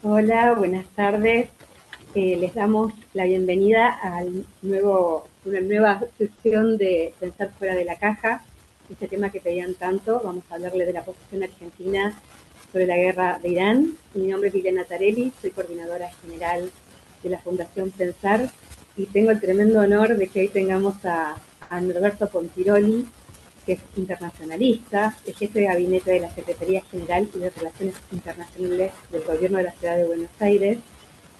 Hola, buenas tardes. Les damos la bienvenida a una nueva sesión de Pensar fuera de la caja. Este tema que pedían tanto, vamos a hablarle de la posición argentina sobre la guerra de Irán. Mi nombre es Liliana Tarelli, soy coordinadora general de la Fundación Pensar y tengo el tremendo honor de que hoy tengamos a Norberto Pontiroli, que es internacionalista, es jefe de gabinete de la Secretaría General y de Relaciones Internacionales del Gobierno de la Ciudad de Buenos Aires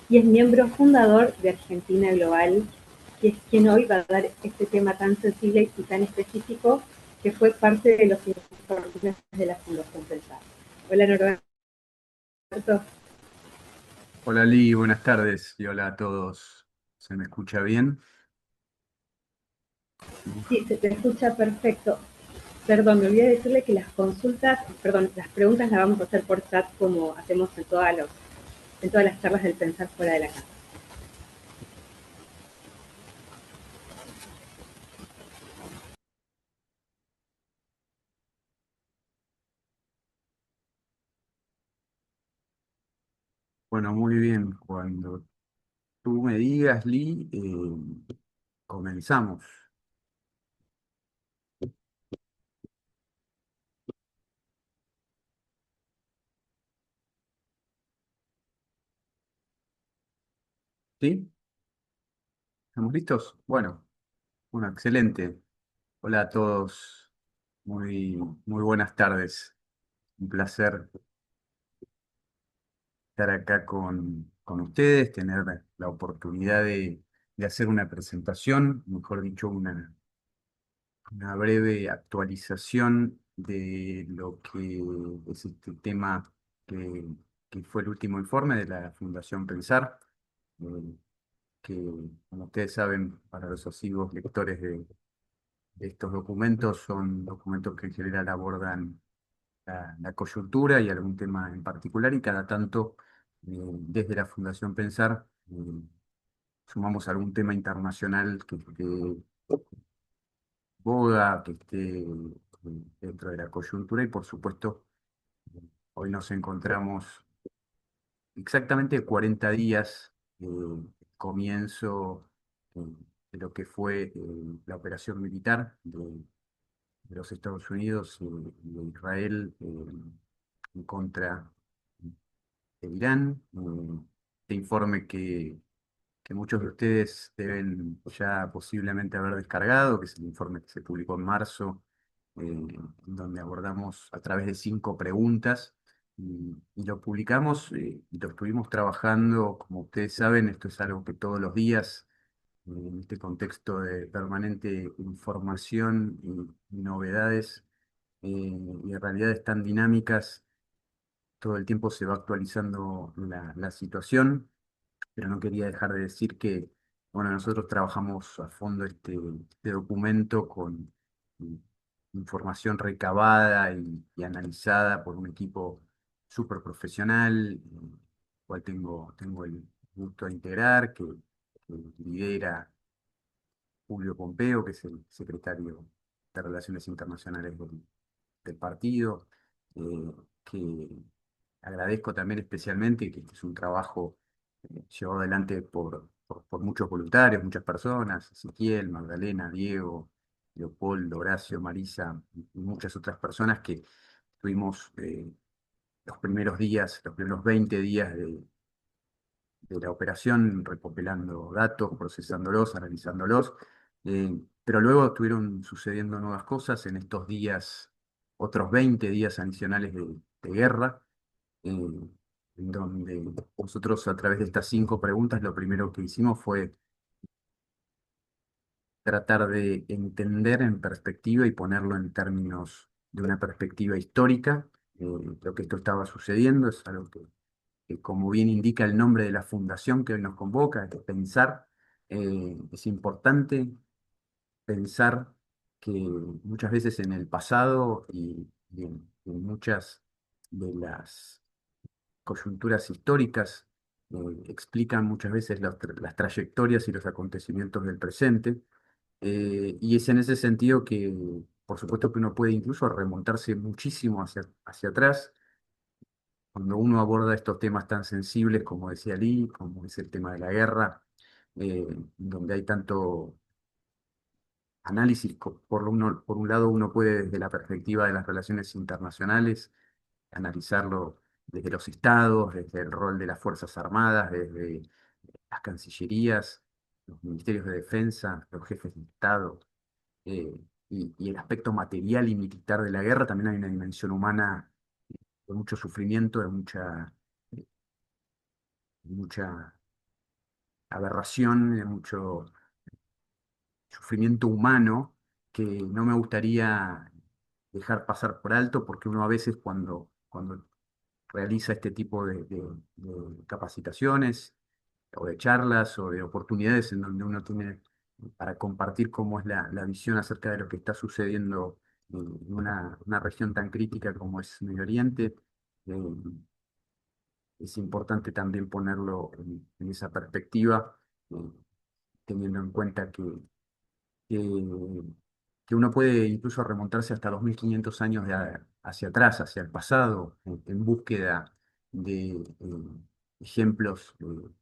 y es miembro fundador de Argentina Global, que es quien hoy va a dar este tema tan sensible y tan específico que fue parte de los informes de la Fundación Pensar. Hola Norberto. Hola Lee, buenas tardes y hola a todos. ¿Se me escucha bien? Sí, se te escucha perfecto. Perdón, me olvidé decirle que las preguntas las vamos a hacer por chat como hacemos en todas las charlas del Pensar fuera de la casa. Bueno, muy bien. Cuando tú me digas, Lee, comenzamos. ¿Sí? ¿Estamos listos? Bueno, excelente. Hola a todos. Muy, muy buenas tardes. Un placer estar acá con ustedes, tener la oportunidad de hacer una presentación, mejor dicho, una breve actualización de lo que es este tema que, que fue el último informe de la Fundación Pensar, eh, que, como ustedes saben, para los asiduos lectores de estos documentos, son documentos que en general abordan la coyuntura y algún tema en particular, y cada tanto, desde la Fundación Pensar, sumamos algún tema internacional que boga, que esté dentro de la coyuntura y por supuesto hoy nos encontramos exactamente 40 días comienzo eh, de lo que fue la operación militar de los Estados Unidos y de Israel en contra de Irán. Este informe que muchos de ustedes deben ya posiblemente haber descargado, que es el informe que se publicó en marzo, donde abordamos a través de 5 preguntas y lo publicamos y lo estuvimos trabajando, como ustedes saben, esto es algo que todos los días, en este contexto de permanente información y novedades y realidades tan dinámicas, todo el tiempo se va actualizando la situación, pero no quería dejar de decir que, bueno, nosotros trabajamos a fondo este documento con mm, información recabada y analizada por un equipo súper profesional, cual tengo el gusto de integrar, que lidera Julio Pompeo, que es el secretario de Relaciones Internacionales del partido, que agradezco también especialmente que este es un trabajo llevado adelante por muchos voluntarios, muchas personas, Ezequiel, Magdalena, Diego, Leopoldo, Horacio, Marisa y muchas otras personas que tuvimos los primeros días, los primeros 20 días de la operación, recopilando datos, procesándolos, analizándolos, pero luego estuvieron sucediendo nuevas cosas en estos días, otros 20 días adicionales de guerra, en donde nosotros a través de estas 5 preguntas lo primero que hicimos fue tratar de entender en perspectiva y ponerlo en términos de una perspectiva histórica, lo que esto estaba sucediendo, es algo que como bien indica el nombre de la fundación que hoy nos convoca, es pensar, es importante pensar que muchas veces en el pasado y en muchas de las coyunturas históricas explican muchas veces las trayectorias y los acontecimientos del presente, y es en ese sentido que, por supuesto, que uno puede incluso remontarse muchísimo hacia atrás cuando uno aborda estos temas tan sensibles, como decía Lee, como es el tema de la guerra, donde hay tanto análisis, por un lado uno puede desde la perspectiva de las relaciones internacionales analizarlo desde los estados, desde el rol de las Fuerzas Armadas, desde las cancillerías, los ministerios de defensa, los jefes de Estado, eh, y el aspecto material y militar de la guerra. También hay una dimensión humana de mucho sufrimiento, de mucha aberración, de mucho sufrimiento humano que no me gustaría dejar pasar por alto, porque uno a veces cuando realiza este tipo de capacitaciones o de charlas o de oportunidades en donde uno tiene para compartir cómo es la visión acerca de lo que está sucediendo en una región tan crítica como es Medio Oriente. eh, es importante también ponerlo en esa perspectiva, eh, teniendo en cuenta que, que uno puede incluso remontarse hasta 2500 años hacia atrás, hacia el pasado, en búsqueda de ejemplos,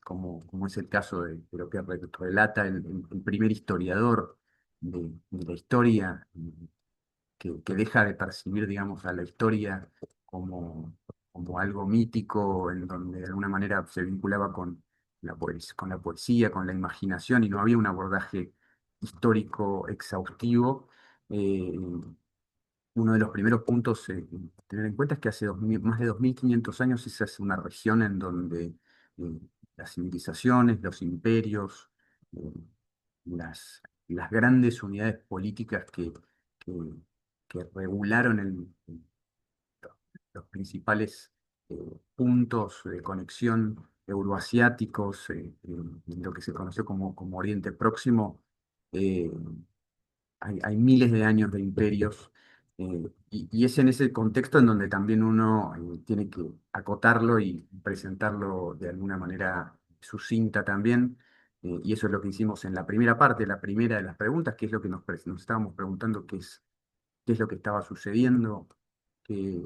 como es el caso de lo que relata el primer historiador de la historia, que deja de percibir, digamos, a la historia como algo mítico, en donde de alguna manera se vinculaba con con la poesía, con la imaginación, y no había un abordaje histórico exhaustivo. Eh, Uno de los primeros puntos a tener en cuenta es que hace más de 2500 años esa es una región en donde eh, las civilizaciones, los imperios, eh, las grandes unidades políticas que, que regularon los principales puntos de conexión euroasiáticos, en lo que se conoció como Oriente Próximo. eh, hay miles de años de imperios, y es en ese contexto en donde también uno tiene que acotarlo y presentarlo de alguna manera sucinta también. Y eso es lo que hicimos en la primera parte, la primera de las preguntas, que es lo que nos estábamos preguntando, qué es lo que estaba sucediendo, qué-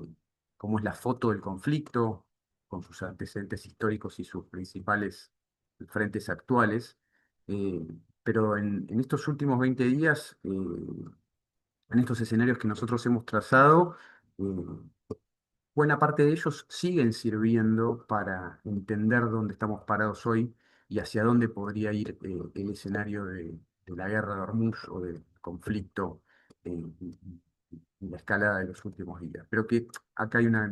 cómo es la foto del conflicto, con sus antecedentes históricos y sus principales frentes actuales. Eh, pero en estos últimos 20 días, en estos escenarios que nosotros hemos trazado, eh, buena parte de ellos siguen sirviendo para entender dónde estamos parados hoy y hacia dónde podría ir el escenario de la guerra de Hormuz o del conflicto y la escalada de los últimos días. Pero que acá hay una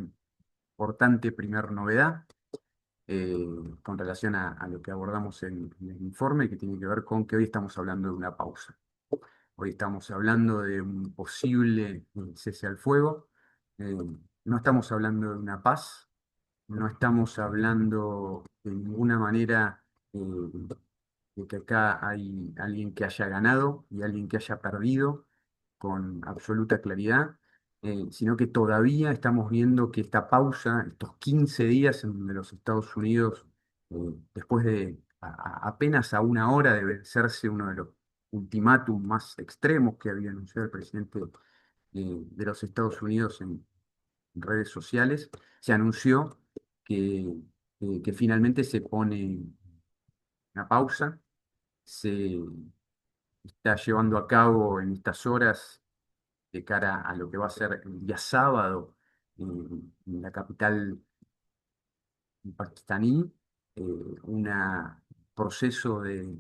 importante primer novedad, eh, con relación a lo que abordamos en el informe, que tiene que ver con que hoy estamos hablando de una pausa. Hoy estamos hablando de un posible cese al fuego. No estamos hablando de una paz, no estamos hablando de ninguna manera de que acá hay alguien que haya ganado y alguien que haya perdido con absoluta claridad, sino que todavía estamos viendo que esta pausa, estos 15 días en donde los Estados Unidos, después de apenas a una hora de vencerse uno de los ultimátum más extremos que había anunciado el presidente de los Estados Unidos en redes sociales, se anunció que finalmente se pone una pausa, se está llevando a cabo en estas horas de cara a lo que va a ser el día sábado en la capital pakistaní, un proceso de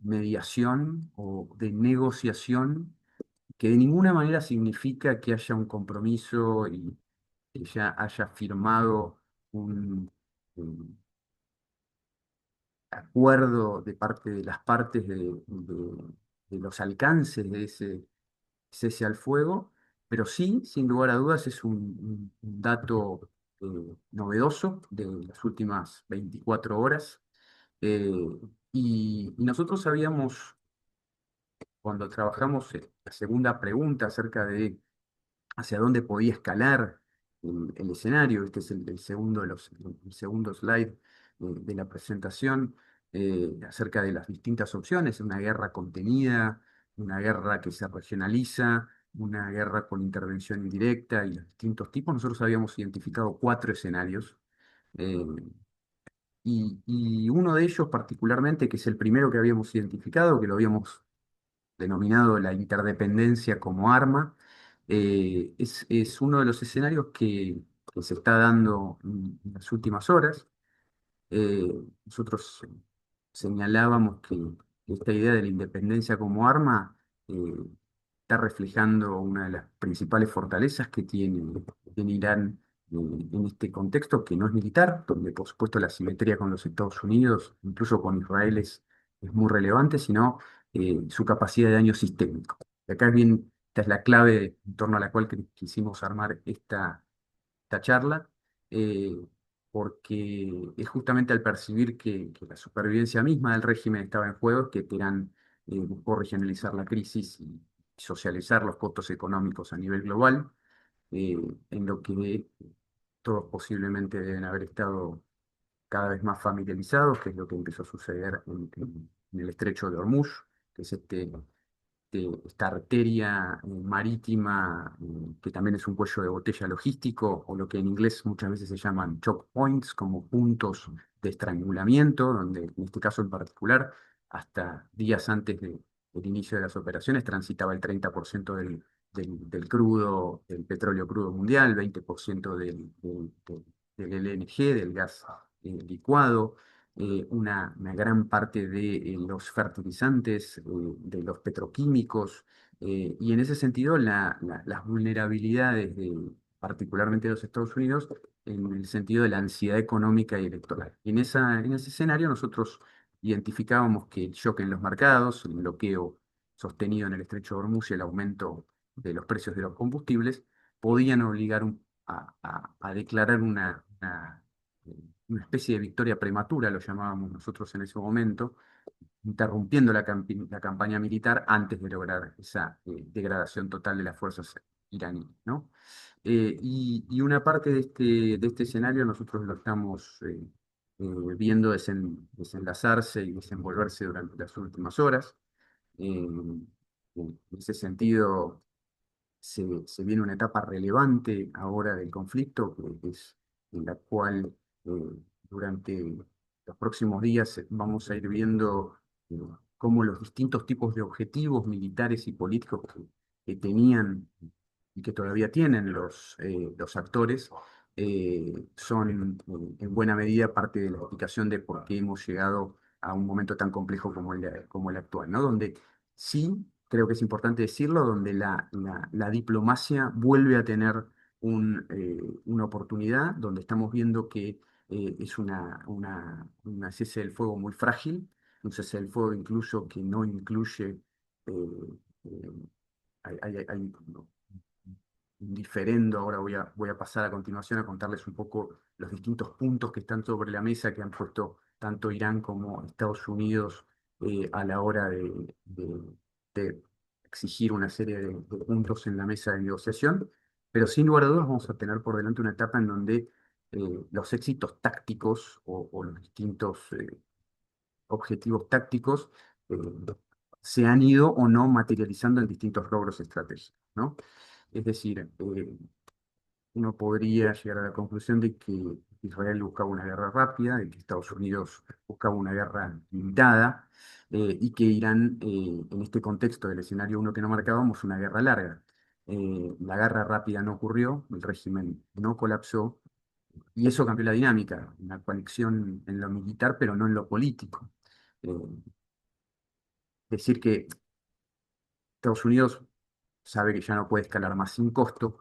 mediación o de negociación que de ninguna manera significa que haya un compromiso y que ya haya firmado un acuerdo de parte de las partes de los alcances de ese cese al fuego, pero sí, sin lugar a dudas, es un dato novedoso de las últimas 24 horas. Eh, y nosotros sabíamos, cuando trabajamos la segunda pregunta acerca de hacia dónde podía escalar el escenario. Este es el segundo, el segundo slide de la presentación, acerca de las distintas opciones, una guerra contenida, una guerra que se regionaliza, una guerra con intervención indirecta y los distintos tipos, nosotros habíamos identificado 4 escenarios. eh, y uno de ellos particularmente, que es el primero que habíamos identificado, que lo habíamos denominado la interdependencia como arma, es uno de los escenarios que se está dando en las últimas horas. Nosotros señalábamos que esta idea de la independencia como arma eh, está reflejando una de las principales fortalezas que tiene Irán en este contexto, que no es militar, donde por supuesto la simetría con los Estados Unidos, incluso con Israel, es muy relevante, sino su capacidad de daño sistémico. Y acá es bien, esta es la clave en torno a la cual quisimos armar esta charla, eh, porque es justamente al percibir que la supervivencia misma del régimen estaba en juego que Teherán buscó regionalizar la crisis y socializar los costos económicos a nivel global, eh, en lo que todos posiblemente deben haber estado cada vez más familiarizados, que es lo que empezó a suceder en el estrecho de Hormuz, que es esta arteria marítima, que también es un cuello de botella logístico, o lo que en inglés muchas veces se llaman choke points, como puntos de estrangulamiento, donde en este caso en particular, hasta días antes del inicio de las operaciones, transitaba el 30% del crudo, del petróleo crudo mundial, 20% del LNG, del gas licuado, una gran parte de los fertilizantes, de los petroquímicos, y en ese sentido las vulnerabilidades particularmente de los Estados Unidos en el sentido de la ansiedad económica y electoral. Y en ese escenario nosotros identificábamos que el shock en los mercados, el bloqueo sostenido en el estrecho de Hormuz y el aumento de los precios de los combustibles podían obligar a declarar una especie de victoria prematura, lo llamábamos nosotros en ese momento, interrumpiendo la campaña militar antes de lograr esa degradación total de las fuerzas iraníes, ¿no? Y una parte de este escenario nosotros lo estamos viendo desenlazarse y desenvolverse durante las últimas horas. En ese sentido, se viene una etapa relevante ahora del conflicto, que es en la cual durante los próximos días vamos a ir viendo eh, cómo los distintos tipos de objetivos militares y políticos que tenían y que todavía tienen los actores son en buena medida parte de la explicación de por qué hemos llegado a un momento tan complejo como el actual, ¿no? Donde sí, creo que es importante decirlo, donde la diplomacia vuelve a tener una oportunidad, donde estamos viendo que es una cese del fuego muy frágil, un cese del fuego incluso que no incluye, eh, eh, hay un diferendo. Ahora voy a pasar a continuación a contarles un poco los distintos puntos que están sobre la mesa que han puesto tanto Irán como Estados Unidos a la hora de exigir una serie de puntos en la mesa de negociación. Pero sin lugar a dudas vamos a tener por delante una etapa en donde los éxitos tácticos o los distintos objetivos tácticos eh, se han ido o no materializando en distintos logros estratégicos, ¿no? Es decir, uno podría llegar a la conclusión de que Israel buscaba una guerra rápida, de que Estados Unidos buscaba una guerra limitada, y que Irán, en este contexto del escenario uno que no marcábamos, una guerra larga. La guerra rápida no ocurrió, el régimen no colapsó, y eso cambió la dinámica, una conexión en lo militar, pero no en lo político. Eh, Decir que Estados Unidos sabe que ya no puede escalar más sin costo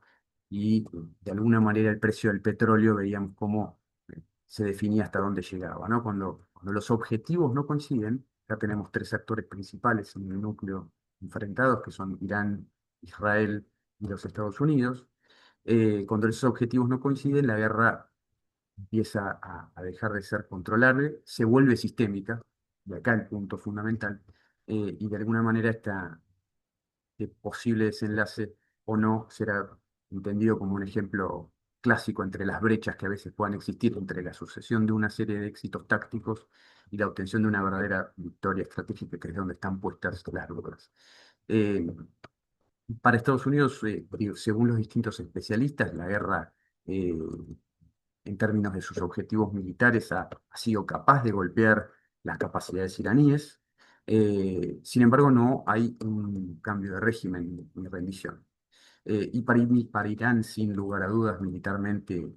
y de alguna manera el precio del petróleo veíamos cómo se definía hasta dónde llegaba, ¿no? Cuando los objetivos no coinciden, ya tenemos 3 actores principales en el núcleo enfrentados, que son Irán, Israel y los Estados Unidos. Cuando esos objetivos no coinciden, la guerra empieza a dejar de ser controlable, se vuelve sistémica, y acá el punto fundamental, y de alguna manera posible desenlace o no será entendido como un ejemplo clásico entre las brechas que a veces puedan existir entre la sucesión de una serie de éxitos tácticos y la obtención de una verdadera victoria estratégica, que es donde están puestas las dudas. Eh, Para Estados Unidos, según los distintos especialistas, la guerra, eh, en términos de sus objetivos militares, ha sido capaz de golpear las capacidades iraníes. Sin embargo, no hay un cambio de régimen ni rendición. Y para Irán, sin lugar a dudas, militarmente,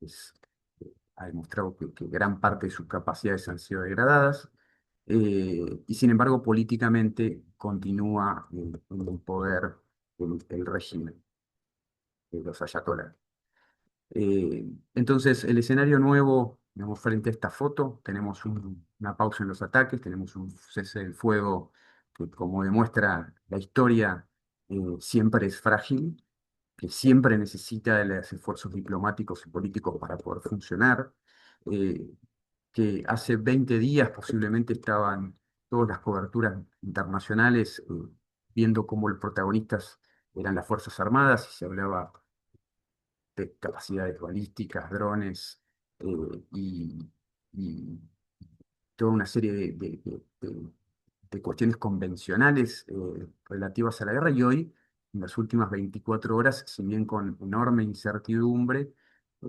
es- ha demostrado que gran parte de sus capacidades han sido degradadas. Y sin embargo, políticamente continúa en el poder el régimen de los ayatolás. Entonces, el escenario nuevo, digamos, frente a esta foto, tenemos una pausa en los ataques, tenemos un cese del fuego que, como demuestra la historia, siempre es frágil, que siempre necesita de los esfuerzos diplomáticos y políticos para poder funcionar, eh, que hace 20 días posiblemente estaban todas las coberturas internacionales viendo cómo los protagonistas eran las Fuerzas Armadas y se hablaba de capacidades balísticas, drones y, y toda una serie de cuestiones convencionales relativas a la guerra. Y hoy, en las últimas 24 horas, si bien con enorme incertidumbre, eh,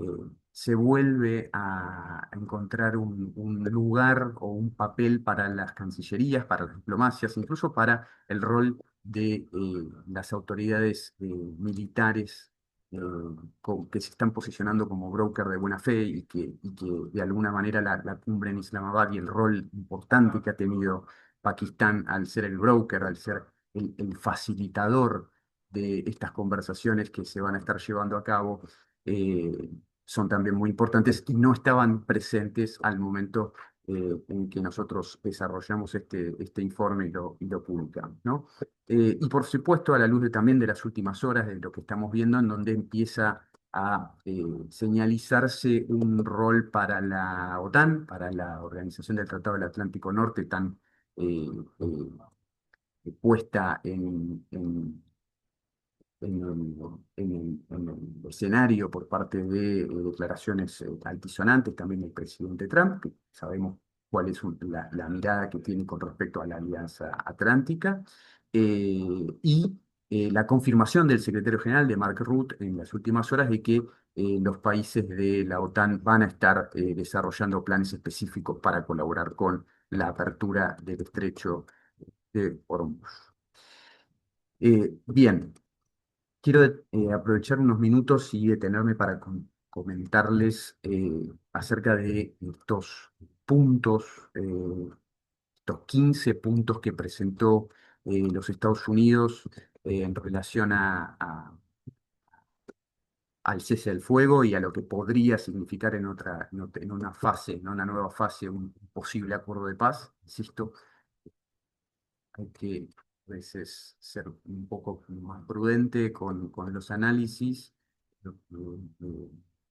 se vuelve a encontrar un lugar o un papel para las cancillerías, para las diplomacias, incluso para el rol de las autoridades militares que se están posicionando como broker de buena fe y que de alguna manera la cumbre en Islamabad y el rol importante que ha tenido Pakistán al ser el broker, al ser el facilitador de estas conversaciones que se van a estar llevando a cabo, eh, son también muy importantes y no estaban presentes al momento en que nosotros desarrollamos este informe y lo publicamos, ¿no? Y por supuesto, a la luz también de las últimas horas, de lo que estamos viendo, en donde empieza a señalizarse un rol para la OTAN, para la Organización del Tratado del Atlántico Norte, tan eh, puesta en el escenario por parte de declaraciones altisonantes también del presidente Trump, que sabemos cuál es la mirada que tiene con respecto a la Alianza Atlántica, y la confirmación del secretario general de Mark Rutte en las últimas horas de que los países de la OTAN van a estar desarrollando planes específicos para colaborar con la apertura del estrecho de Hormuz. Bien, quiero aprovechar unos minutos y detenerme para comentarles acerca de estos puntos, estos 15 puntos que presentó los Estados Unidos en relación al cese del fuego y a lo que podría significar en una fase, en una nueva fase, un posible acuerdo de paz. Insisto, hay que a veces ser un poco más prudente con los análisis.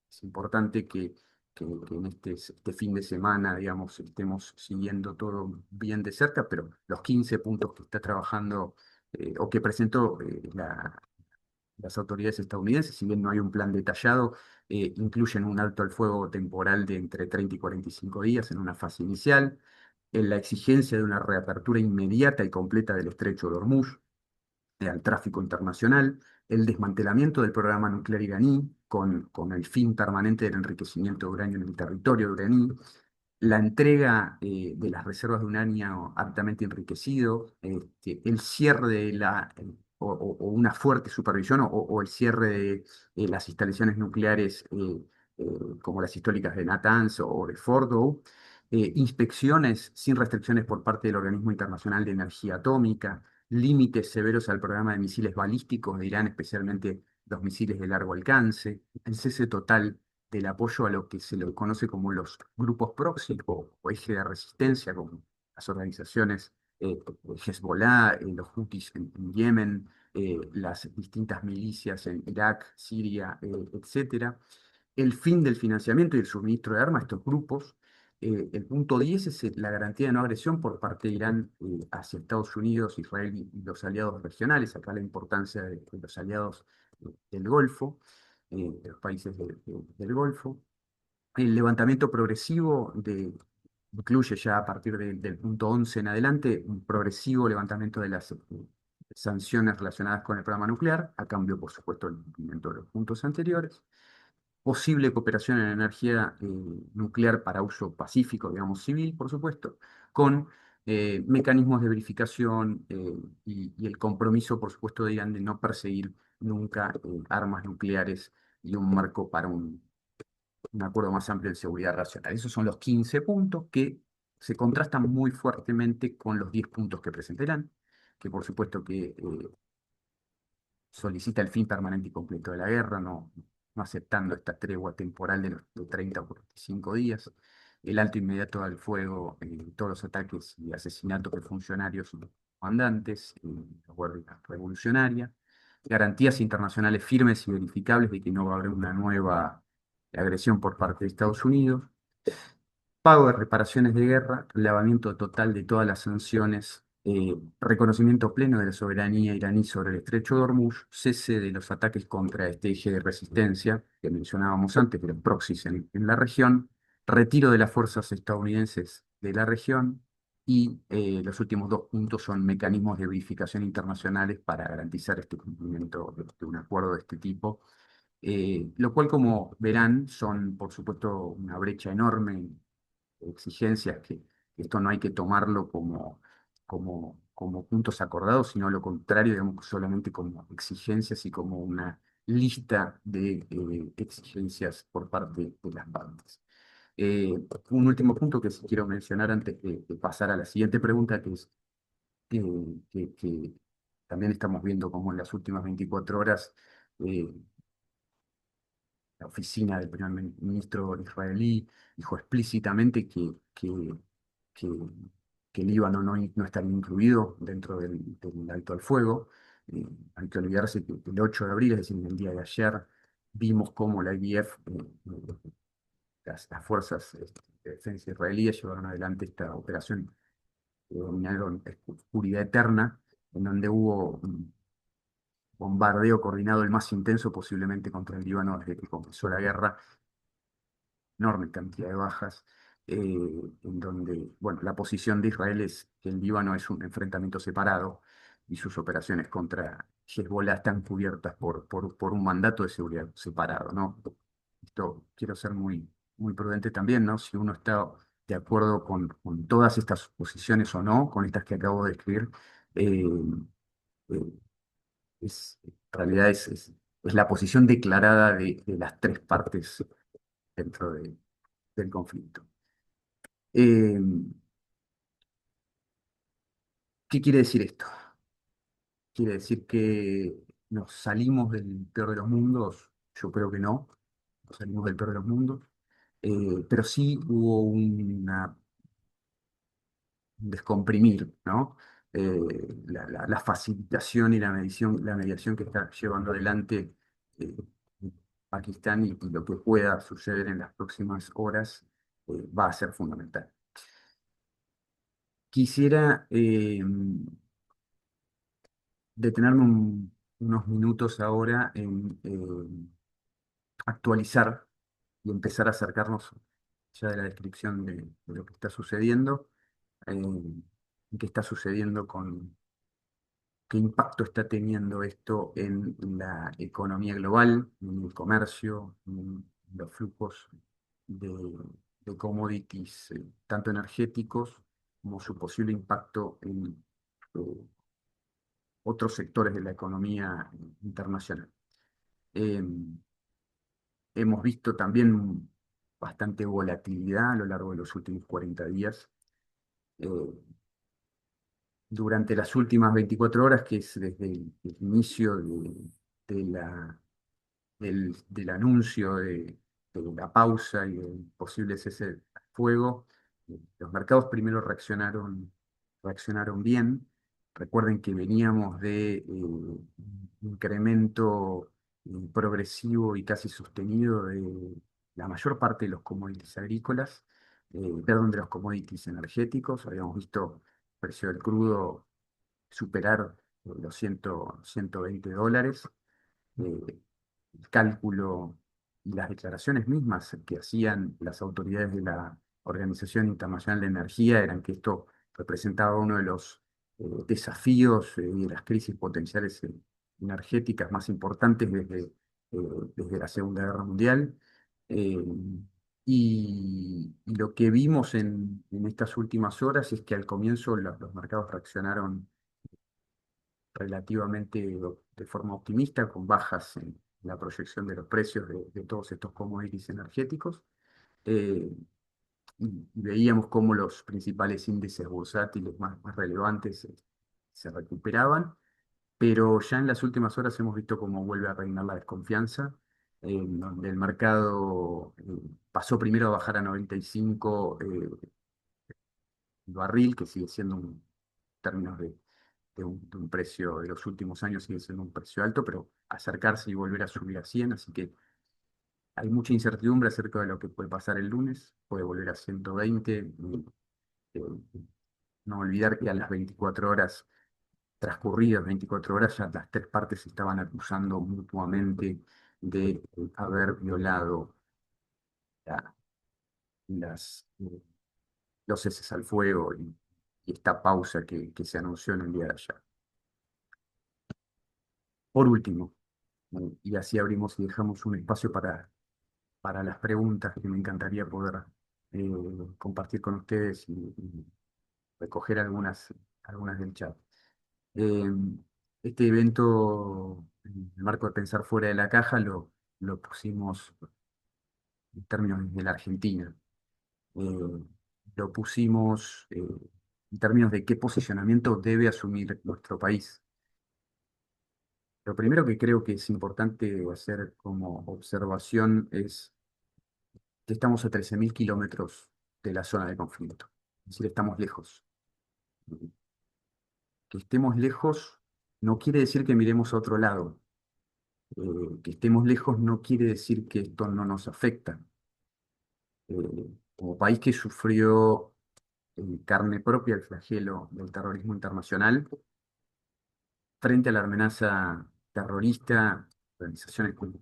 Es importante que en este fin de semana, digamos, estemos siguiendo todo bien de cerca, pero los 15 puntos que está trabajando o que presentó las autoridades estadounidenses, si bien no hay un plan detallado, incluyen un alto al fuego temporal de entre 30 y 45 días en una fase inicial, en la exigencia de una reapertura inmediata y completa del estrecho de Hormuz al tráfico internacional, el desmantelamiento del programa nuclear iraní con el fin permanente del enriquecimiento de uranio en el territorio iraní, la entrega de las reservas de uranio altamente enriquecido, el cierre o una fuerte supervisión o el cierre de las instalaciones nucleares eh, como las históricas de Natanz o de Fordow, inspecciones sin restricciones por parte del Organismo Internacional de Energía Atómica, límites severos al programa de misiles balísticos de Irán, especialmente los misiles de largo alcance, el cese total del apoyo a lo que se lo conoce como los grupos proxy o eje de resistencia, como las organizaciones Hezbollah, los Houthis en Yemen, las distintas milicias en Irak, Siria, etcétera. El fin del financiamiento y el suministro de armas a estos grupos. El punto 10 es la garantía de no agresión por parte de Irán hacia Estados Unidos, Israel y los aliados regionales. Acá la importancia de los aliados del Golfo, de los países del Golfo. El levantamiento progresivo incluye ya a partir del punto 11 en adelante un progresivo levantamiento de las sanciones relacionadas con el programa nuclear, a cambio, por supuesto, del cumplimiento de los puntos anteriores, posible cooperación en energía nuclear para uso pacífico, digamos, civil, por supuesto, con mecanismos de verificación y el compromiso, por supuesto, de Irán de no perseguir nunca armas nucleares y un marco para un acuerdo más amplio de seguridad racional. Esos son los 15 puntos que se contrastan muy fuertemente con los 10 puntos que presentarán, que por supuesto que solicita el fin permanente y completo de la guerra, no aceptando esta tregua temporal de 30 o 45 días, el alto inmediato al fuego en todos los ataques y asesinatos de funcionarios y comandantes, la Guardia Revolucionaria, garantías internacionales firmes y verificables de que no va a haber una nueva agresión por parte de Estados Unidos, pago de reparaciones de guerra, relevamiento total de todas las sanciones, reconocimiento pleno de la soberanía iraní sobre el estrecho de Hormuz, cese de los ataques contra este eje de resistencia que mencionábamos antes, de los proxies en la región, retiro de las fuerzas estadounidenses de la región y los últimos dos puntos son mecanismos de verificación internacionales para garantizar este cumplimiento de un acuerdo de este tipo. Lo cual, como verán, son, por supuesto, una brecha enorme, exigencias que esto no hay que tomarlo como puntos acordados, sino lo contrario, digamos, solamente como exigencias y como una lista de exigencias por parte de las partes. Un último punto que sí quiero mencionar antes de pasar a la siguiente pregunta, que es que también estamos viendo como en las últimas 24 horas eh, la oficina del primer ministro israelí dijo explícitamente que, que el Líbano no estaría incluido dentro del alto al fuego. Hay que olvidarse que el 8 de abril, es decir, el día de ayer, vimos cómo la IDF, las fuerzas de defensa israelíes llevaron adelante esta operación que denominaron Oscuridad Eterna, en donde hubo bombardeo coordinado el más intenso posiblemente contra el Líbano desde que comenzó la guerra, enorme cantidad de bajas, en donde, bueno, la posición de Israel es que el Líbano es un enfrentamiento separado y sus operaciones contra Hezbollah están cubiertas por un mandato de seguridad separado, ¿no? Esto quiero ser muy prudente también, ¿no? Si uno está de acuerdo con todas estas posiciones o no, con estas que acabo de escribir, eh, eh, en realidad es la posición declarada de las tres partes dentro del conflicto. Eh, ¿Qué quiere decir esto? ¿Quiere decir que nos salimos del peor de los mundos? Yo creo que no, nos salimos del peor de los mundos, pero sí hubo un descomprimir, ¿no? La facilitación y la mediación que está llevando adelante eh, Pakistán y lo que pueda suceder en las próximas horas va a ser fundamental. Quisiera detenerme unos minutos ahora en actualizar y empezar a acercarnos ya de la descripción de lo que está sucediendo, eh, qué está sucediendo qué impacto está teniendo esto en la economía global, en el comercio, en los flujos de, de commodities, tanto energéticos como su posible impacto en eh, otros sectores de la economía internacional. Eh, Hemos visto también bastante volatilidad a lo largo de los últimos 40 días. Eh, Durante las últimas 24 horas, que es desde el inicio de del anuncio de la pausa y el posible cese del fuego, los mercados primero reaccionaron bien. Recuerden que veníamos de un incremento progresivo y casi sostenido de la mayor parte de los commodities agrícolas, perdón, de los commodities energéticos. Habíamos visto el precio del crudo superar los 120 dólares. eh, el cálculo y las declaraciones mismas que hacían las autoridades de la Organización Internacional de Energía eran que esto representaba uno de los desafíos y las crisis potenciales energéticas más importantes desde la Segunda Guerra Mundial. Eh, y lo que vimos en estas últimas horas es que al comienzo los mercados reaccionaron relativamente de forma optimista, con bajas en la proyección de los precios de todos estos commodities energéticos. Eh, y veíamos cómo los principales índices bursátiles más relevantes se recuperaban, pero ya en las últimas horas hemos visto cómo vuelve a reinar la desconfianza, donde el mercado pasó primero a bajar a 95 el barril, que sigue siendo en términos de un precio de los últimos años, sigue siendo un precio alto, pero acercarse y volver a subir a 100, así que hay mucha incertidumbre acerca de lo que puede pasar el lunes, puede volver a 120. Eh, no olvidar que a las 24 horas, transcurridas 24 horas, ya las tres partes se estaban acusando mutuamente de haber violado la- los ceses al fuego y esta pausa que se anunció en el día de ayer. Por último, y así abrimos y dejamos un espacio para las preguntas que me encantaría poder eh, compartir con ustedes y recoger algunas del chat. Eh, este evento, en el marco de pensar fuera de la caja, lo pusimos en términos de la Argentina. Eh, lo pusimos en términos de qué posicionamiento debe asumir nuestro país. Lo primero que creo que es importante hacer como observación es que estamos a 13.000 kilómetros de la zona de conflicto. Es decir, estamos lejos. Que estemos lejos no quiere decir que miremos a otro lado. Que estemos lejos no quiere decir que esto no nos afecta. Como país que sufrió en carne propia el flagelo del terrorismo internacional, frente a la amenaza terrorista, organizaciones como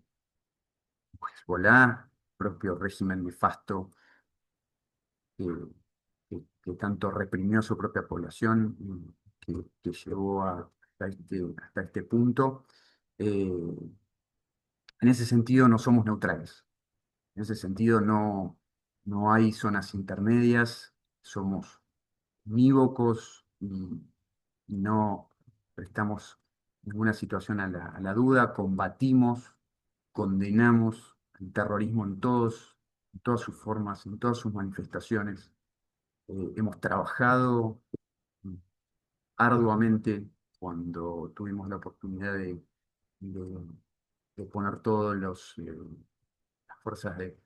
Hezbollah, propio régimen nefasto que, que tanto reprimió a su propia población, que llevó hasta este punto. Eh, en ese sentido no somos neutrales. En ese sentido no hay zonas intermedias, somos unívocos y no prestamos ninguna situación a la duda, combatimos, condenamos el terrorismo en todas sus formas, en todas sus manifestaciones. Hemos trabajado arduamente cuando tuvimos la oportunidad de- de poner todas las fuerzas de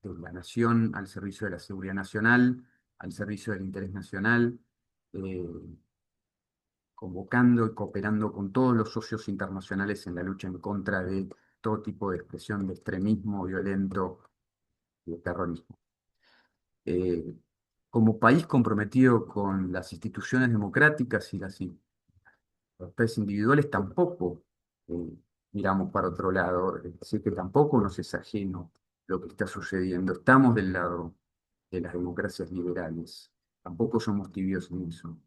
la nación al servicio de la seguridad nacional, al servicio del interés nacional, eh, convocando y cooperando con todos los socios internacionales en la lucha en contra de todo tipo de expresión de extremismo violento y de terrorismo. Eh, como país comprometido con las instituciones democráticas y las libertades individuales, tampoco miramos para otro lado, es decir, que tampoco nos es ajeno lo que está sucediendo. Estamos del lado de las democracias liberales, tampoco somos tibios en eso.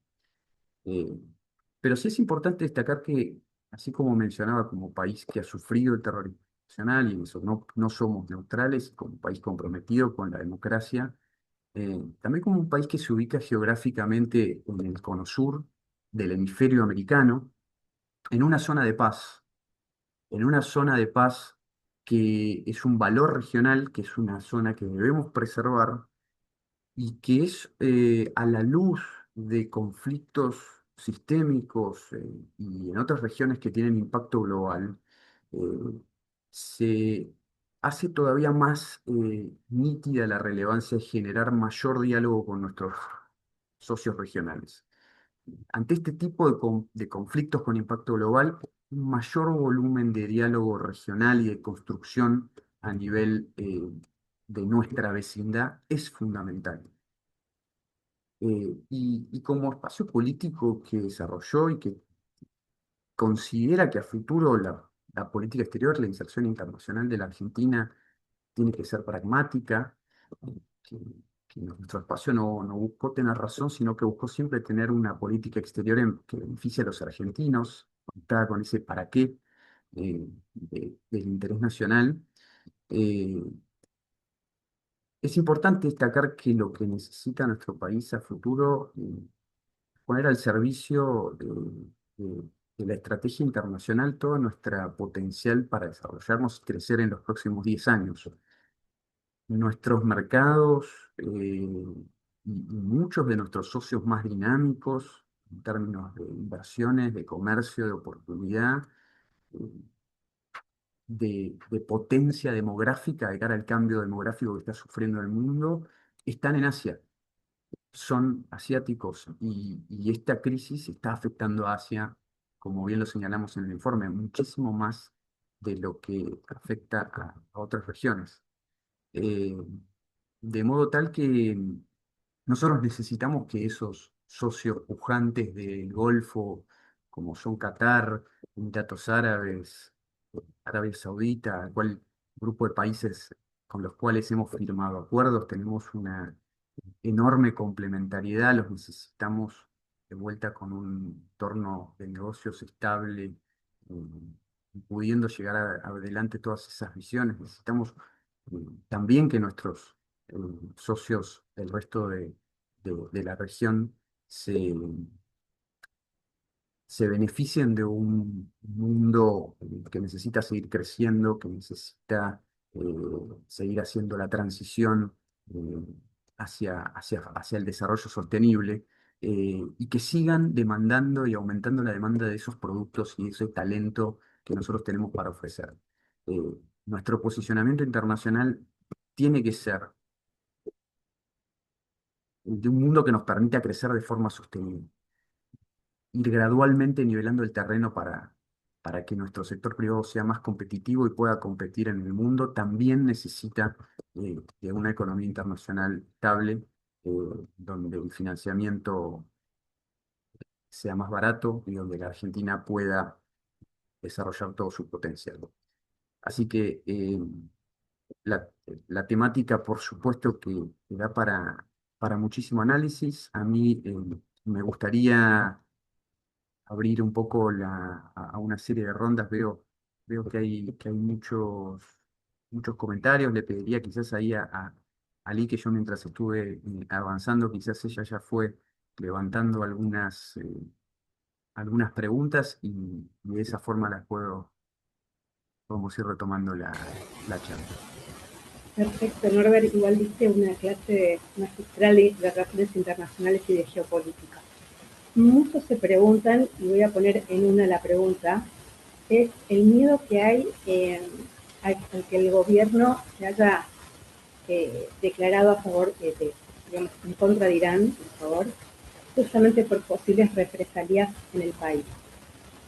Eh, pero sí es importante destacar que, así como mencionaba, como país que ha sufrido el terrorismo nacional, y en eso no somos neutrales, como país comprometido con la democracia, también como un país que se ubica geográficamente en el cono sur del hemisferio americano, en una zona de paz, en una zona de paz que es un valor regional, que es una zona que debemos preservar y que es a la luz de conflictos sistémicos y en otras regiones que tienen impacto global, eh, se hace todavía más nítida la relevancia de generar mayor diálogo con nuestros socios regionales. Ante este tipo de conflictos con impacto global, un mayor volumen de diálogo regional y de construcción a nivel de nuestra vecindad es fundamental. Y como espacio político que desarrolló y que considera que a futuro la política exterior, la inserción internacional de la Argentina tiene que ser pragmática, que nuestro espacio no buscó tener razón, sino que buscó siempre tener una política exterior que beneficie a los argentinos, conectada con ese para qué del interés nacional. Eh, es importante destacar que lo que necesita nuestro país a futuro, poner al servicio de la estrategia internacional todo nuestro potencial para desarrollarnos y crecer en los próximos 10 años. Nuestros mercados y muchos de nuestros socios más dinámicos en términos de inversiones, de comercio, de oportunidad, eh, de potencia demográfica de cara al cambio demográfico que está sufriendo el mundo, están en Asia, son asiáticos y esta crisis está afectando a Asia, como bien lo señalamos en el informe, muchísimo más de lo que afecta a otras regiones. Eh, de modo tal que nosotros necesitamos que esos socios pujantes del Golfo, como son Qatar, Emiratos Árabes, Arabia Saudita, al cual grupo de países con los cuales hemos firmado acuerdos, tenemos una enorme complementariedad, los necesitamos de vuelta con un entorno de negocios estable, pudiendo llegar adelante todas esas visiones. Necesitamos también que nuestros eh, socios del resto de la región se, se beneficien de un mundo que necesita seguir creciendo, que necesita eh, seguir haciendo la transición eh, hacia el desarrollo sostenible, y que sigan demandando y aumentando la demanda de esos productos y ese talento que nosotros tenemos para ofrecer. Eh, Nuestro posicionamiento internacional tiene que ser de un mundo que nos permita crecer de forma sostenible, ir gradualmente nivelando el terreno para que nuestro sector privado sea más competitivo y pueda competir en el mundo. También necesita de una economía internacional estable, eh, donde el financiamiento sea más barato y donde la Argentina pueda desarrollar todo su potencial. Así que la, la temática, por supuesto, que da para muchísimo análisis. A mí me gustaría abrir un poco a una serie de rondas. Veo que hay muchos comentarios. Le pediría quizás ahí a Ali, que yo mientras estuve avanzando, quizás ella ya fue levantando algunas preguntas y de esa forma podemos ir retomando la charla. Perfecto, Norbert, igual diste una clase magistral de relaciones internacionales y de geopolítica. Muchos se preguntan, y voy a poner en una la pregunta, es el miedo que hay al que el gobierno se haya declarado a favor, digamos, en contra de Irán, por favor, justamente por posibles represalias en el país.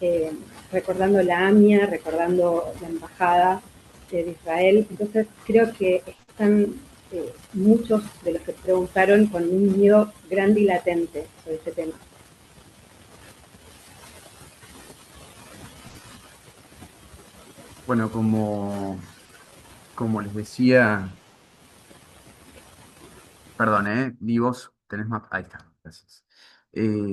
Eh, Recordando la AMIA, recordando la embajada de Israel. Entonces creo que están muchos de los que preguntaron con un miedo grande y latente sobre este tema. Bueno, como les decía, perdón, Di, vos tenés más. Ahí está, gracias. Eh,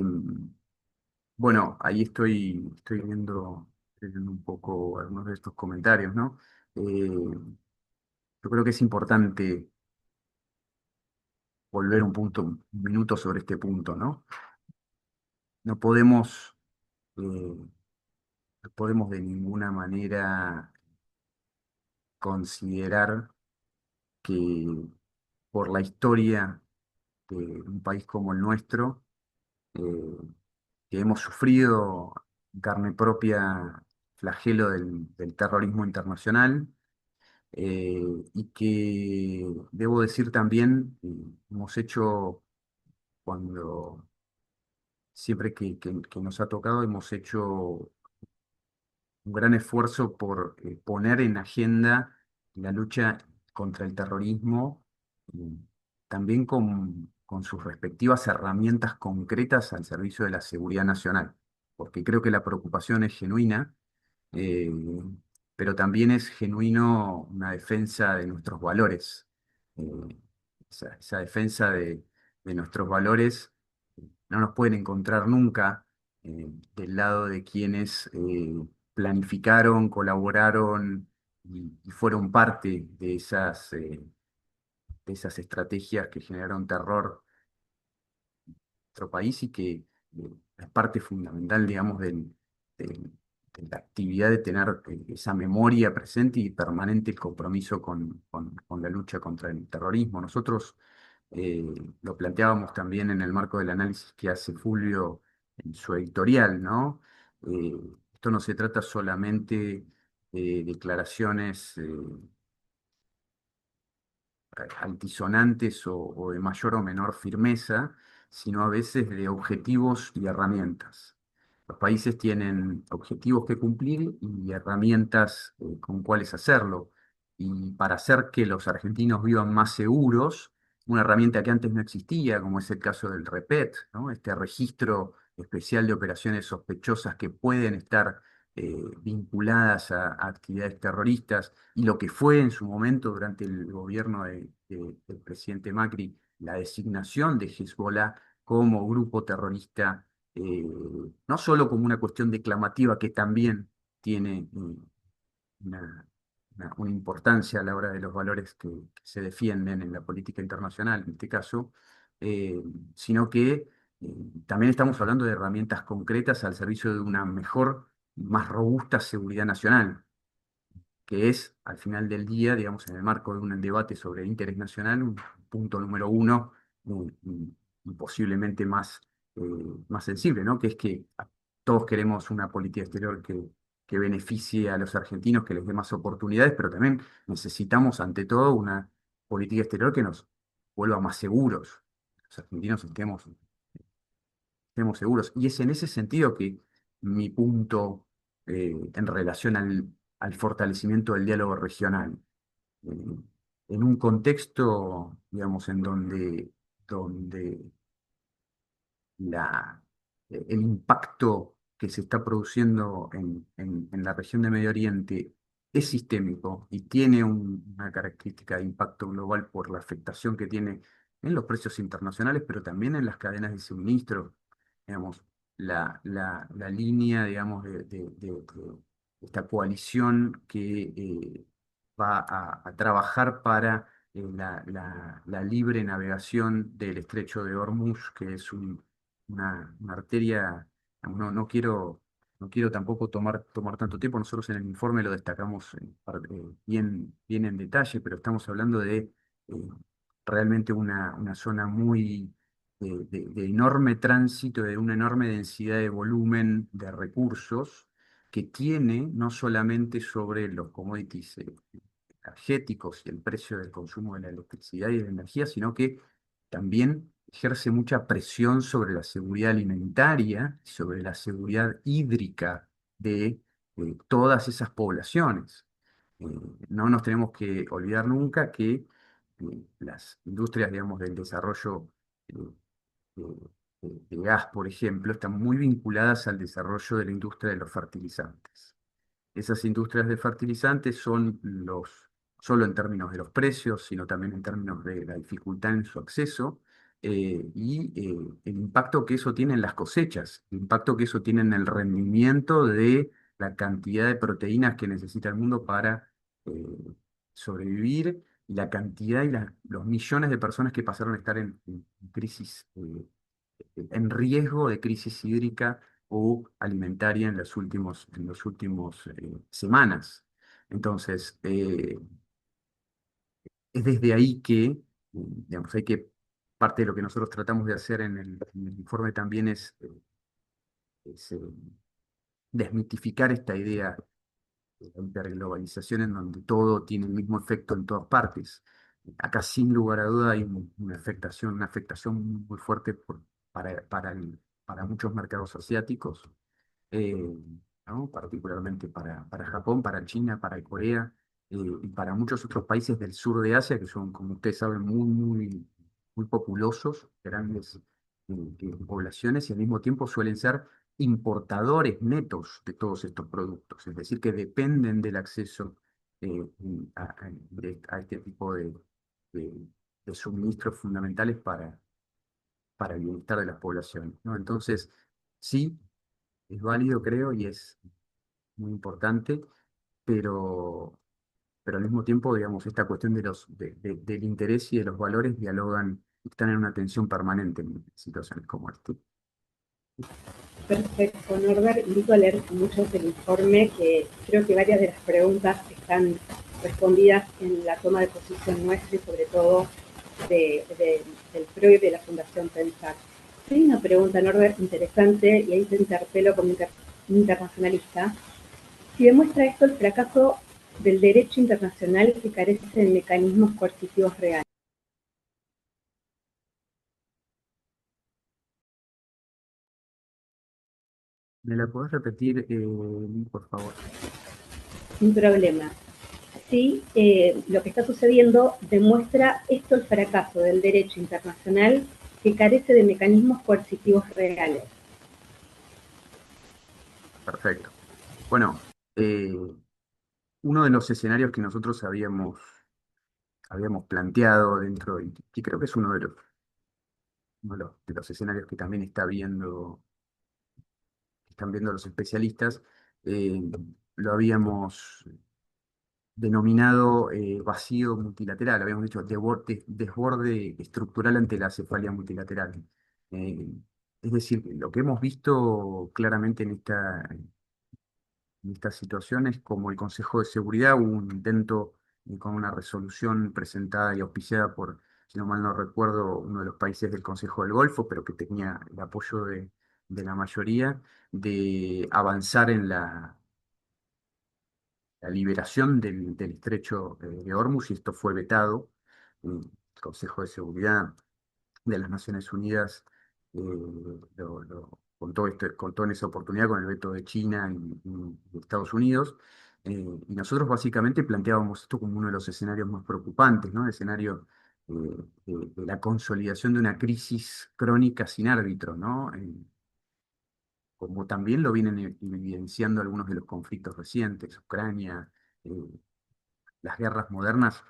bueno, ahí estoy leyendo un poco algunos de estos comentarios, ¿no? Yo creo que es importante volver un minuto sobre este punto, ¿no? No podemos, no podemos de ninguna manera considerar que por la historia de un país como el nuestro, eh, que hemos sufrido en carne propia flagelo del terrorismo internacional, y que debo decir también, hemos hecho cuando siempre que nos ha tocado, hemos hecho un gran esfuerzo por poner en agenda la lucha contra el terrorismo, eh, también con sus respectivas herramientas concretas al servicio de la seguridad nacional, porque creo que la preocupación es genuina, eh, pero también es genuino una defensa de nuestros valores. esa defensa de nuestros valores no nos pueden encontrar nunca del lado de quienes planificaron, colaboraron y fueron parte de esas estrategias que generaron terror nuestro país y que es parte fundamental, digamos, de la actividad de tener esa memoria presente y permanente el compromiso con la lucha contra el terrorismo. Nosotros eh, lo planteábamos también en el marco del análisis que hace Fulvio en su editorial, ¿no? Eh, Esto no se trata solamente de declaraciones altisonantes o de mayor o menor firmeza, sino a veces de objetivos y herramientas. Los países tienen objetivos que cumplir y herramientas con cuáles hacerlo. Y para hacer que los argentinos vivan más seguros, una herramienta que antes no existía, como es el caso del REPET, ¿no? Este registro especial de operaciones sospechosas que pueden estar vinculadas a actividades terroristas, y lo que fue en su momento durante el gobierno del presidente Macri, la designación de Hezbollah como grupo terrorista, no solo como una cuestión declamativa que también tiene una, una importancia a la hora de los valores que se defienden en la política internacional, en este caso, eh, sino que también estamos hablando de herramientas concretas al servicio de una mejor, más robusta seguridad nacional, que es, al final del día, digamos, en el marco de un debate sobre interés nacional, un punto número uno y posiblemente eh, más sensible, ¿no? Que es que todos queremos una política exterior que beneficie a los argentinos, que les dé más oportunidades, pero también necesitamos, ante todo, una política exterior que nos vuelva más seguros. Los argentinos estemos seguros. Y es en ese sentido que mi punto en relación al fortalecimiento del diálogo regional, eh, en un contexto, digamos, en donde el impacto que se está produciendo en la región de Medio Oriente es sistémico y tiene una característica de impacto global por la afectación que tiene en los precios internacionales, pero también en las cadenas de suministro. Digamos, la línea, digamos, de esta coalición que va a trabajar para la libre navegación del estrecho de Hormuz, que es una arteria. No quiero tampoco tomar tanto tiempo. Nosotros en el informe lo destacamos bien en detalle, pero estamos hablando de realmente una zona muy de enorme tránsito, de una enorme densidad de volumen de recursos que tiene no solamente sobre los commodities energéticos y el precio del consumo de la electricidad y de la energía, sino que también ejerce mucha presión sobre la seguridad alimentaria y sobre la seguridad hídrica de todas esas poblaciones. Eh, no nos tenemos que olvidar nunca que las industrias, digamos, del desarrollo eh, de gas, por ejemplo, están muy vinculadas al desarrollo de la industria de los fertilizantes. Esas industrias de fertilizantes son solo en términos de los precios, sino también en términos de la dificultad en su acceso el impacto que eso tiene en las cosechas, el impacto que eso tiene en el rendimiento de la cantidad de proteínas que necesita el mundo para eh, sobrevivir, y la cantidad y los millones de personas que pasaron a estar en crisis, en riesgo de crisis hídrica o alimentaria en los últimos semanas. Entonces, es desde ahí que, digamos, parte de lo que nosotros tratamos de hacer en el informe también es desmitificar esta idea de la hiperglobalización en donde todo tiene el mismo efecto en todas partes. Acá sin lugar a duda hay una afectación muy fuerte para muchos mercados asiáticos, eh, ¿no? Particularmente para Japón, para China, para Corea y para muchos otros países del sur de Asia que son, como ustedes saben, muy populosos, grandes poblaciones, y al mismo tiempo suelen ser importadores netos de todos estos productos, es decir, que dependen del acceso a este tipo de de suministros fundamentales para el bienestar de las poblaciones, ¿no? Entonces, sí, es válido, creo, y es muy importante, pero, pero al mismo tiempo, digamos, esta cuestión del interés y de los valores dialogan, están en una tensión permanente en situaciones como esta. Perfecto, Norbert. Invito a leer mucho del informe, que creo que varias de las preguntas están respondidas en la toma de posición nuestra y sobre todo del PRO y de la Fundación Pensar. Hay una pregunta, Norbert, interesante, y ahí te interpelo como internacionalista. Si demuestra esto el fracaso del derecho internacional que carece de mecanismos coercitivos reales. ¿Me la podés repetir, por favor? Sin problema. Sí, lo que está sucediendo demuestra esto el fracaso del derecho internacional que carece de mecanismos coercitivos reales. Perfecto. Bueno, uno de los escenarios que nosotros habíamos planteado dentro, y que creo que es uno de los escenarios que también están viendo los especialistas, eh, lo habíamos denominado vacío multilateral, habíamos dicho desborde estructural ante la cefalia multilateral. Eh, es decir, lo que hemos visto claramente en estas situaciones, como el Consejo de Seguridad, hubo un intento con una resolución presentada y auspiciada por, si no mal no recuerdo, uno de los países del Consejo del Golfo, pero que tenía el apoyo de la mayoría, de avanzar en la liberación del estrecho de Hormuz, y esto fue vetado. El Consejo de Seguridad de las Naciones Unidas contó en esa oportunidad con el veto de China y de Estados Unidos. Y nosotros básicamente planteábamos esto como uno de los escenarios más preocupantes, ¿no? El escenario eh, de la consolidación de una crisis crónica sin árbitro, ¿no? Como también lo vienen evidenciando algunos de los conflictos recientes, Ucrania, eh, las guerras modernas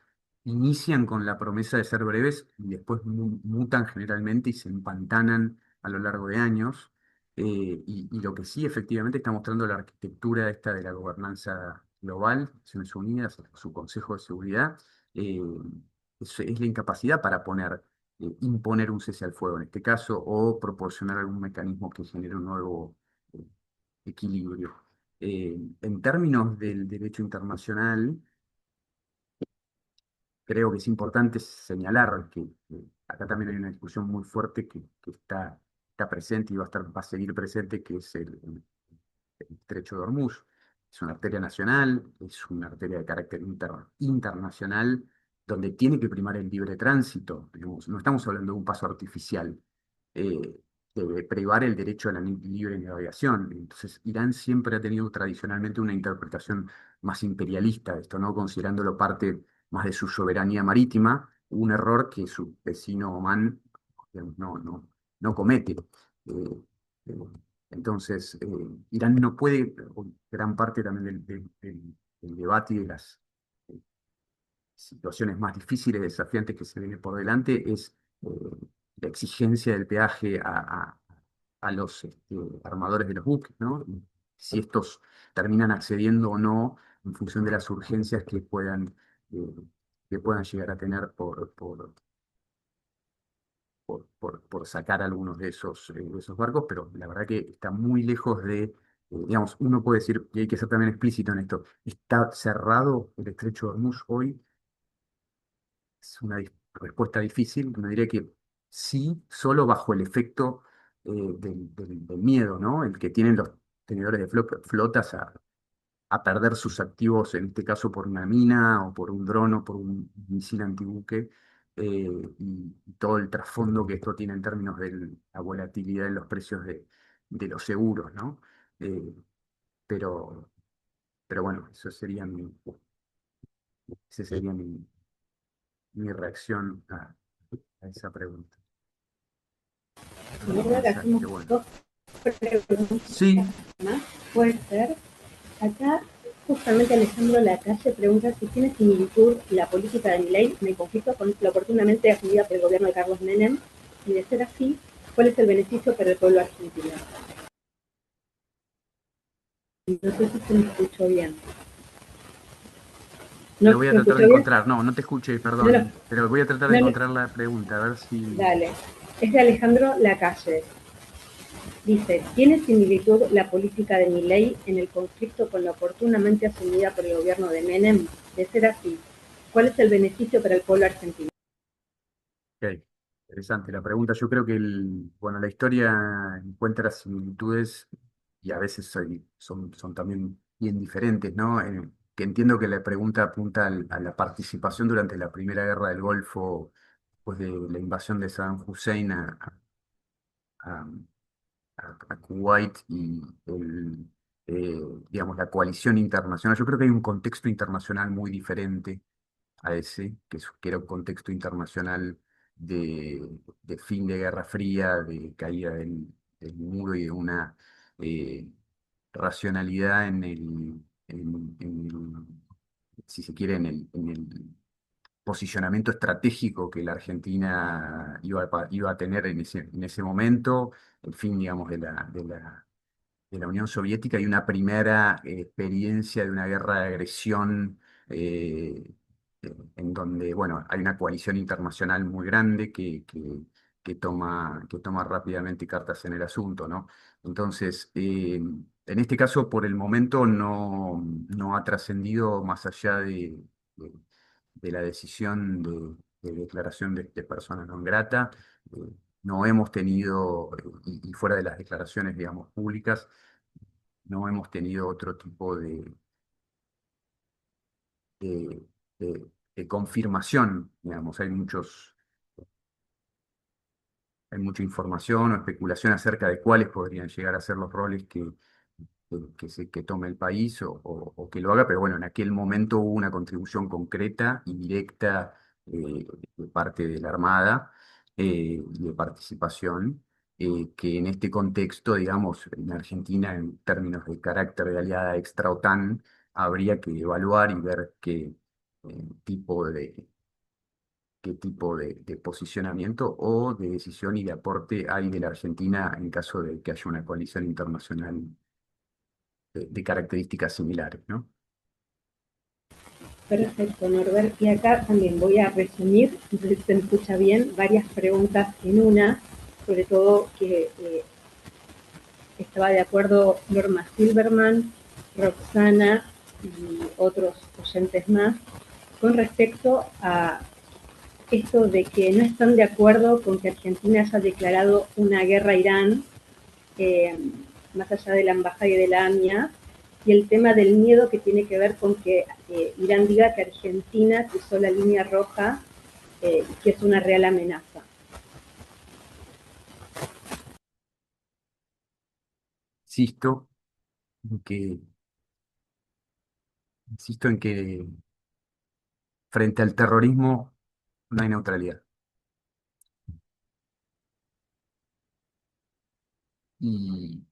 inician con la promesa de ser breves y después mutan generalmente y se empantanan a lo largo de años. Y lo que sí efectivamente está mostrando la arquitectura esta de la gobernanza global, Naciones Unidas, su Consejo de Seguridad, eh, es la incapacidad para imponer un cese al fuego en este caso, o proporcionar algún mecanismo que genere un nuevo eh, equilibrio. En términos del derecho internacional, creo que es importante señalar que acá también hay una discusión muy fuerte que está presente y va a seguir presente, que es el Estrecho de Hormuz. Es una arteria nacional, es una arteria de carácter internacional, donde tiene que primar el libre tránsito. Digamos, no estamos hablando de un paso artificial. eh, Debe privar el derecho a la libre navegación. Entonces, Irán siempre ha tenido tradicionalmente una interpretación más imperialista de esto, ¿no? Considerándolo parte más de su soberanía marítima, un error que su vecino Omán, digamos, no comete. Eh, eh, entonces, Irán no puede, o gran parte también del debate y de las eh, situaciones más difíciles, desafiantes que se viene por delante, es eh, la exigencia del peaje a los armadores de los buques, ¿no? Si estos terminan accediendo o no en función de las urgencias eh, que puedan llegar a tener por sacar algunos de esos barcos, pero la verdad que está muy lejos digamos, uno puede decir, y hay que ser también explícito en esto, ¿está cerrado el estrecho de Hormuz hoy? Es una respuesta difícil. Me diría que sí, solo bajo el efecto del miedo, ¿no? El que tienen los tenedores de flotas a perder sus activos, en este caso por una mina o por un dron o por un misil antibuque, y todo el trasfondo que esto tiene en términos de la volatilidad en los precios de los seguros, ¿no? Eh, pero, pero bueno, esa sería mi reacción a esa pregunta. Déjame Ahora pensar, hacemos qué bueno. dos preguntas Sí, más. Puede ser. Acá justamente Alejandro Lacalle pregunta si tiene similitud la política de Milei en el conflicto con la oportunamente asumida por el gobierno de Carlos Menem, y de ser así, ¿cuál es el beneficio para el pueblo argentino? No sé si se me escuchó bien. ¿No Lo voy a se tratar de escuchó bien? encontrar. No, no te escuché, No, no, perdón, pero voy a tratar de no, no. encontrar la pregunta, a ver si... Dale. Es de Alejandro Lacalle. Dice, ¿tiene similitud la política de Milei en el conflicto con la oportunamente asumida por el gobierno de Menem? De ser así, ¿cuál es el beneficio para el pueblo argentino? Ok, interesante la pregunta. Yo creo que bueno, la historia encuentra similitudes y a veces son también bien diferentes, ¿no? Que entiendo que la pregunta apunta a la participación durante la Primera Guerra del Golfo, pues de la invasión de Saddam Hussein a- a Kuwait y eh, digamos, la coalición internacional. Yo creo que hay un contexto internacional muy diferente a ese, que era un contexto internacional de fin de Guerra Fría, de caída del muro y de una eh, racionalidad si se quiere, en el posicionamiento estratégico que la Argentina iba a tener en ese momento, el fin, digamos, de la Unión Soviética y una primera experiencia de una guerra de agresión en donde, bueno, hay una coalición internacional muy grande que toma rápidamente cartas en el asunto, ¿no? Entonces, en este caso, por el momento, no ha trascendido más allá de- de la decisión de declaración de persona non grata. Eh, no hemos tenido, y fuera de las declaraciones, digamos, públicas, no hemos tenido otro tipo de, de confirmación, digamos, hay mucha información o especulación acerca de cuáles podrían llegar a ser los roles que tome el país o que lo haga, pero bueno, en aquel momento hubo una contribución concreta y directa de parte de la Armada y de participación, que en este contexto, digamos, en Argentina, en términos de carácter de aliada extra-OTAN, habría que evaluar y ver tipo de qué tipo de posicionamiento o de decisión y de aporte hay de la Argentina en caso de que haya una coalición internacional de características similares, ¿no? Perfecto, Norbert. Y acá también voy a resumir, no sé si se me escucha bien, varias preguntas en una, sobre todo que estaba de acuerdo Norma Silverman, Roxana y otros oyentes más, con respecto a esto de que no están de acuerdo con que Argentina haya declarado una guerra a Irán, eh, más allá de la embajada y de la AMIA, y el tema del miedo que tiene que ver con que Irán diga que Argentina cruzó la línea roja, que es una real amenaza. Insisto en que, insisto en que frente al terrorismo no hay neutralidad. Y,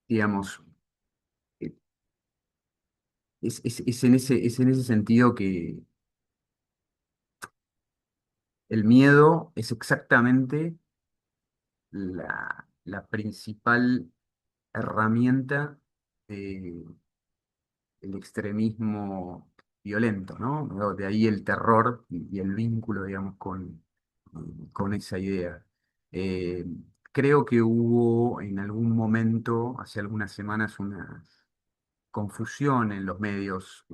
digamos, eh, es en ese sentido que el miedo es exactamente la principal herramienta el extremismo violento, ¿no? De ahí el terror y el vínculo, digamos, con esa idea. Eh, Creo que hubo en algún momento, hace algunas semanas, una confusión en los medios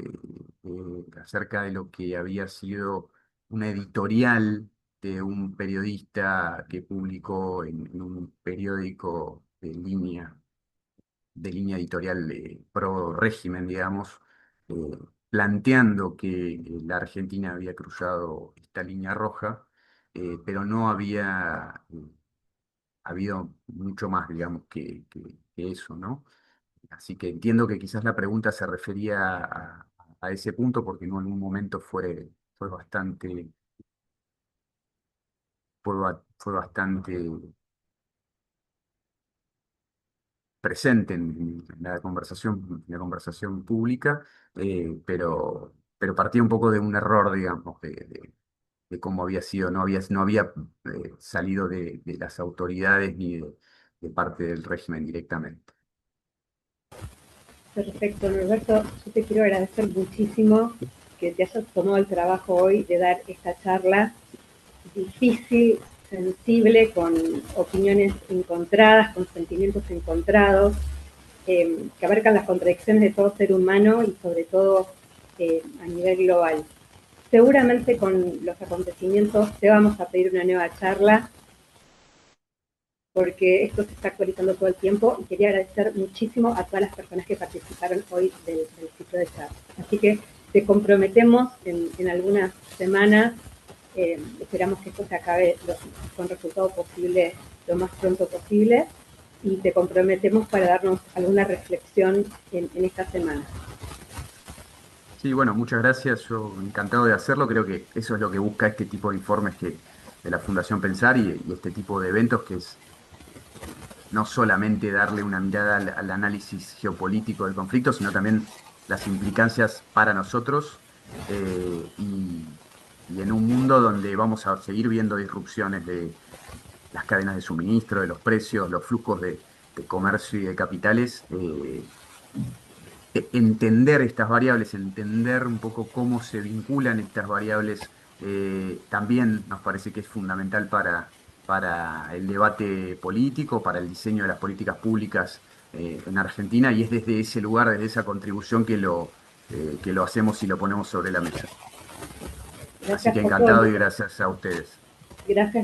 acerca de lo que había sido una editorial de un periodista que publicó en un periódico de línea editorial pro régimen, digamos, eh, planteando que la Argentina había cruzado esta línea roja, pero no había habido mucho más, digamos, que eso, ¿no? Así que entiendo que quizás la pregunta se refería a ese punto porque en algún momento fue bastante, fue bastante presente en la conversación pública, pero partía un poco de un error, digamos, de cómo había sido, no había salido de las autoridades ni de parte del régimen directamente. Perfecto, Norberto, yo te quiero agradecer muchísimo que te hayas tomado el trabajo hoy de dar esta charla difícil, sensible, con opiniones encontradas, con sentimientos encontrados, que abarcan las contradicciones de todo ser humano y sobre todo a nivel global. Seguramente con los acontecimientos te vamos a pedir una nueva charla porque esto se está actualizando todo el tiempo y quería agradecer muchísimo a todas las personas que participaron hoy del ciclo de charla. Así que te comprometemos en algunas semanas, esperamos que esto se acabe con resultado posible lo más pronto posible y te comprometemos para darnos alguna reflexión en esta semana. Sí, bueno, muchas gracias. Yo encantado de hacerlo. Creo que eso es lo que busca este tipo de informes de la Fundación Pensar y este tipo de eventos, que es no solamente darle una mirada al análisis geopolítico del conflicto, sino también las implicancias para nosotros y en un mundo donde vamos a seguir viendo disrupciones de las cadenas de suministro, de los precios, los flujos de comercio y de capitales. Entender estas variables, entender un poco cómo se vinculan estas variables, también nos parece que es fundamental para el debate político, para el diseño de las políticas públicas en Argentina, y es desde ese lugar, desde esa contribución que lo hacemos y lo ponemos sobre la mesa. Así Gracias que por todo. encantado y gracias a ustedes. Gracias.